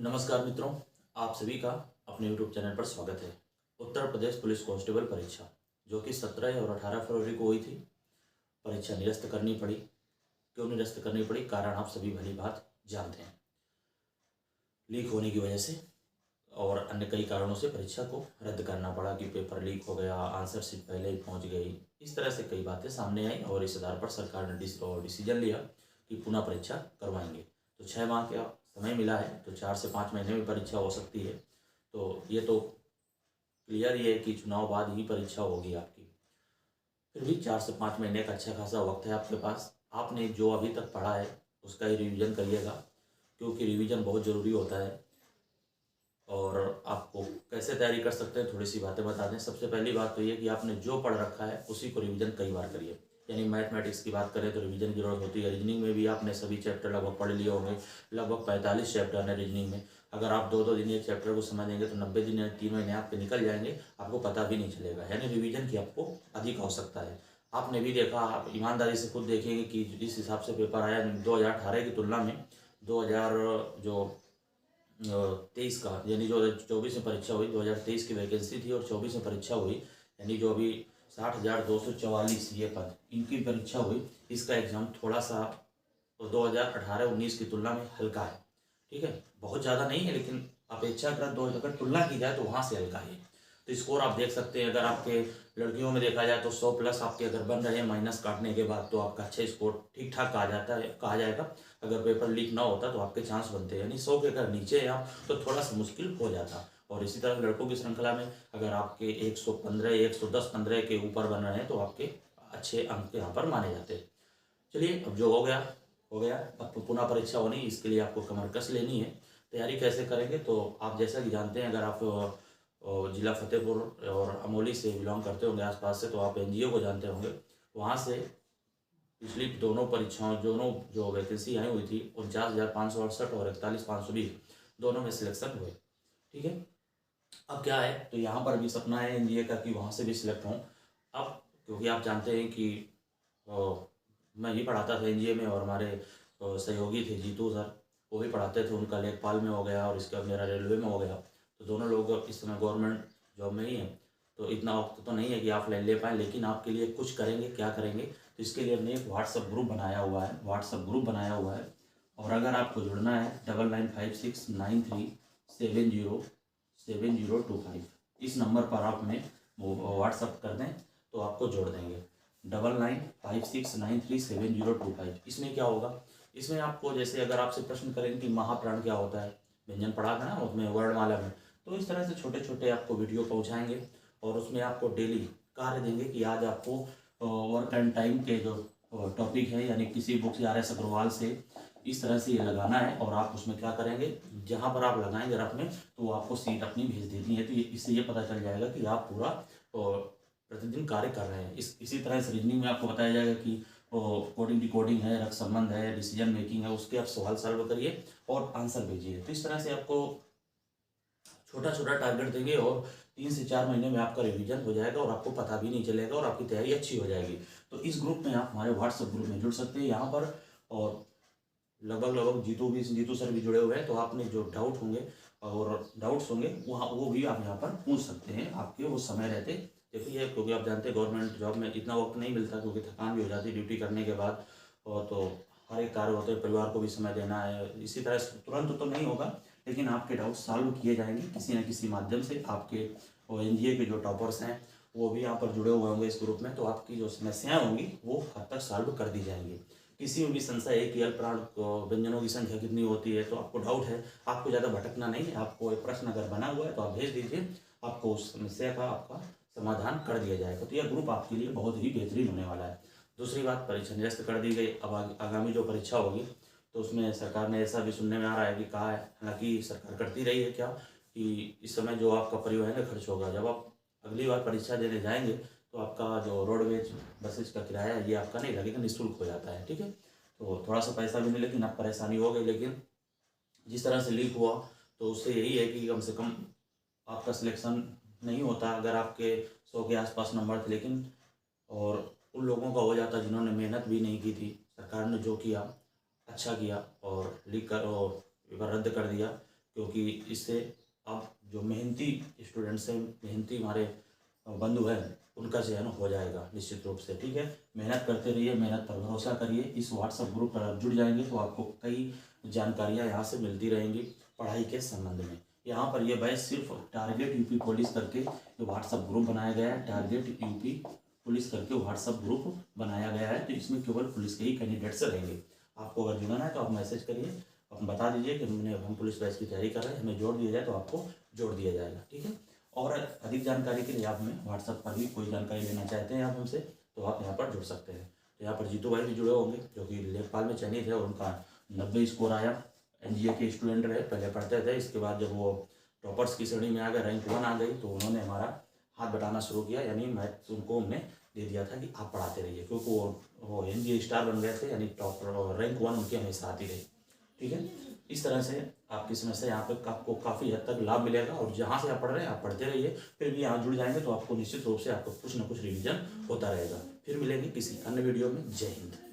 नमस्कार मित्रों, आप सभी का अपने YouTube चैनल पर स्वागत है। उत्तर प्रदेश पुलिस कांस्टेबल परीक्षा जो कि 17 और 18 फरवरी को हुई थी, परीक्षा निरस्त करनी पड़ी। क्यों निरस्त करनी पड़ी? कारण आप सभी भली बात जानते हैं। लीक होने की वजह से और अन्य कई कारणों से परीक्षा को रद्द करना पड़ा कि पेपर लीक हो गया, आंसर शीट पहले ही पहुंच गई। इस तरह से कई बातें सामने आई और इस आधार पर सरकार ने डिसीजन लिया कि पुनः परीक्षा करवाएंगे। तो 6 माह का समय मिला है, तो 4 से 5 महीने में परीक्षा हो सकती है। तो ये तो क्लियर ही है कि चुनाव बाद ही परीक्षा होगी आपकी। फिर भी 4 से 5 महीने का अच्छा खासा वक्त है आपके पास। आपने जो अभी तक पढ़ा है उसका ही रिवीजन करिएगा, क्योंकि रिवीजन बहुत ज़रूरी होता है। और आपको कैसे तैयारी कर सकते हैं, थोड़ी सी बातें बता दें। सबसे पहली बात तो ये कि आपने जो पढ़ रखा है उसी को रिवीजन कई बार करिए। यानी मैथमेटिक्स की बात करें तो रिवीजन की जरूरत होती है। रीजनिंग में भी आपने सभी चैप्टर लगभग पढ़ लिए होंगे। लगभग 45 चैप्टर हैं रीजनिंग में। अगर आप 2-2 दिन एक चैप्टर को समझ लेंगे तो 90 दिन या 3 महीने आपके निकल जाएंगे, आपको पता भी नहीं चलेगा। यानी रिवीजन की आपको अधिक आवश्यकता है। आपने भी देखा, आप ईमानदारी से खुद देखेंगे कि जिस हिसाब से पेपर आया 2018 की तुलना में 2000 जो 23 का, यानी जो 24 में परीक्षा हुई, 2023 की वैकेंसी थी और 24 में परीक्षा हुई, यानी जो अभी 60,244 ये पद इनकी परीक्षा हुई, इसका एग्जाम थोड़ा सा 2018-19 की तुलना में हल्का है। ठीक है, बहुत ज़्यादा नहीं है, लेकिन अपेक्षाकृत अगर तुलना की जाए तो वहाँ से हल्का है। तो स्कोर आप देख सकते हैं। अगर आपके लड़कियों में देखा जाए तो 100 प्लस आपके अगर बन रहे हैं माइनस काटने के बाद, तो आपका अच्छा स्कोर ठीक ठाक कहा जाएगा। अगर पेपर लीक ना होता तो आपके चांस बनते हैं। यानी 100 के अगर नीचे हैं आप तो थोड़ा सा मुश्किल हो जाता। और इसी तरह लड़कों की श्रृंखला में अगर आपके 115, 110-15 के ऊपर बन रहे हैं तो आपके अच्छे अंक यहाँ पर माने जाते हैं। चलिए, अब जो हो गया हो गया। अब तो पुनः परीक्षा होनी, इसके लिए आपको कमर कस लेनी है। तैयारी कैसे करेंगे? तो आप जैसा कि जानते हैं, अगर आप जिला फतेहपुर और अमोली से बिलोंग करते होंगे आसपास से, तो आप एनजीओ को जानते होंगे। वहाँ से पिछली दोनों परीक्षाओं, दोनों जो वैकेंसी आई हुई थी 49,568 और 41,520, दोनों में सिलेक्शन हुए। ठीक है, अब क्या है, तो यहाँ पर भी सपना है एनडीए का कि वहाँ से भी सिलेक्ट हों। अब क्योंकि आप जानते हैं कि मैं ही पढ़ाता था एनजीए में और हमारे सहयोगी थे जीतू सर, वो भी पढ़ाते थे। उनका लेखपाल में हो गया और इसके बाद मेरा रेलवे में हो गया। तो दोनों लोग इस समय गवर्नमेंट जॉब में ही हैं। तो इतना वक्त तो नहीं है कि आप ले पाएँ, लेकिन आपके लिए कुछ करेंगे। क्या करेंगे? तो इसके लिए हमने एक व्हाट्सअप ग्रुप बनाया हुआ है। और अगर आपको जुड़ना है 995693707025, इस नंबर पर आप हमें व्हाट्सअप कर दें तो आपको जोड़ देंगे। 9956937025। इसमें क्या होगा, इसमें आपको जैसे अगर आपसे प्रश्न करें कि महाप्राण क्या होता है, व्यंजन पढ़ा था ना उसमें वर्णमाला में, तो इस तरह से छोटे छोटे आपको वीडियो पहुंचाएंगे और उसमें आपको डेली कार्य देंगे कि आज आपको वर्क एंड टाइम के जो टॉपिक है, यानी किसी बुक से RS अग्रवाल से इस तरह से ये लगाना है। और आप उसमें क्या करेंगे, जहाँ पर आप लगाएंगे रफ में, तो वो आपको सीट अपनी भेज देनी है। तो इससे ये पता चल जाएगा कि आप पूरा प्रतिदिन कार्य कर रहे हैं। इसी तरह से रीजनिंग में आपको बताया जाएगा कि कोडिंग डिकोडिंग है, रक्त संबंध है, डिसीजन मेकिंग है, उसके आप सवाल सॉल्व करिए और आंसर भेजिए। तो इस तरह से आपको छोटा छोटा टारगेट देंगे और 3 से 4 महीने में आपका रिवीजन हो जाएगा और आपको पता भी नहीं चलेगा और आपकी तैयारी अच्छी हो जाएगी। तो इस ग्रुप में आप हमारे व्हाट्सएप ग्रुप में जुड़ सकते हैं यहाँ पर। और लगभग जीतू सर भी जुड़े हुए हैं। तो आपने जो डाउट्स होंगे वहाँ वो भी आप यहाँ पर पूछ सकते हैं, आपके वो समय रहते। देखिए, क्योंकि आप जानते हैं गवर्नमेंट जॉब में इतना वक्त नहीं मिलता, क्योंकि थकान भी हो जाती है ड्यूटी करने के बाद। और तो हर एक कार्य होते हैं, परिवार को भी समय देना है। इसी तरह से तुरंत तो नहीं होगा, लेकिन आपके डाउट सॉल्व किए जाएंगे किसी न किसी माध्यम से। आपके एनडीए के जो टॉपर्स हैं वो भी यहाँ पर जुड़े हुए होंगे इस ग्रुप में। तो आपकी जो समस्याएं होंगी वो हद तक सॉल्व कर दी जाएंगी। किसी में भी संशय है कि अल्पप्राण व्यंजनों की संख्या कितनी होती है, तो आपको डाउट है, आपको ज़्यादा भटकना नहीं है। आपको एक प्रश्न अगर बना हुआ है तो आप भेज दीजिए, आपको उस समस्या का आपका समाधान कर दिया जाएगा। तो यह ग्रुप आपके लिए बहुत ही बेहतरीन होने वाला है। दूसरी बात, परीक्षा निरस्त कर दी गई। अब आगामी जो परीक्षा होगी तो उसमें सरकार ने ऐसा भी सुनने में आ रहा है कि कहा है, हालांकि सरकार करती रही है क्या, कि इस समय जो आपका परिवहन खर्च होगा, जब आप अगली बार परीक्षा देने जाएंगे तो आपका जो रोडवेज बसेज का किराया है ये आपका नहीं लगेगा, निःशुल्क हो जाता है। ठीक है, तो थोड़ा सा पैसा भी नहीं, लेकिन आप परेशानी हो गई। लेकिन जिस तरह से लीक हुआ तो उससे यही है कि कम से कम आपका सिलेक्शन नहीं होता अगर आपके 100 के आसपास नंबर थे, लेकिन और उन लोगों का हो जाता जिन्होंने मेहनत भी नहीं की थी। सरकार ने जो किया अच्छा किया और लीक कर और पेपर रद्द कर दिया। क्योंकि इससे अब जो मेहनती स्टूडेंट्स हैं, मेहनती हमारे बंधु हैं, उनका चयन हो जाएगा निश्चित रूप से। ठीक है, मेहनत करते रहिए, मेहनत पर भरोसा करिए। इस व्हाट्सएप ग्रुप पर आप जुड़ जाएंगे तो आपको कई जानकारियाँ यहाँ से मिलती रहेंगी पढ़ाई के संबंध में। यहाँ पर ये बैच सिर्फ टारगेट यूपी पुलिस करके ये व्हाट्सएप ग्रुप बनाया गया है। टारगेट यूपी पुलिस करके व्हाट्सएप ग्रुप बनाया गया है, तो इसमें केवल पुलिस के ही कैंडिडेट्स रहेंगे। आपको अगर जुड़ना है तो आप मैसेज करिए, आप बता दीजिए कि हम पुलिस बैच की तैयारी कर रहे हैं, हमें जोड़ दिया जाए तो आपको जोड़ दिया जाएगा। ठीक है, और अधिक जानकारी के लिए आप हमें व्हाट्सएप पर भी कोई जानकारी लेना चाहते हैं आप हमसे, तो आप यहाँ पर जुड़ सकते हैं। तो यहाँ पर जीतू भाई भी जुड़े होंगे जो कि लेखपाल में चयनित है और उनका 90 स्कोर आया। एनजीए के स्टूडेंट रहे, पहले पढ़ते थे, इसके बाद जब वो टॉपर्स की श्रेणी में आ गए, रैंक 1 आ गई, तो उन्होंने हमारा हाथ बटाना शुरू किया, यानी मैथ्स उनको हमने दे दिया था कि आप पढ़ाते रहिए, क्योंकि वो एनजीए स्टार बन गए थे, यानी टॉप रैंक 1 उनकी हमेशा आती रही। ठीक है, इस तरह से आपकी समस्या यहाँ पे आपको काफ़ी हद तक लाभ मिलेगा, और जहाँ से आप पढ़ रहे हैं आप पढ़ते रहिए। फिर भी यहाँ जुड़ जाएंगे तो आपको निश्चित रूप से आपको कुछ ना कुछ रिवीजन होता रहेगा। फिर मिलेंगे किसी अन्य वीडियो में। जय हिंद।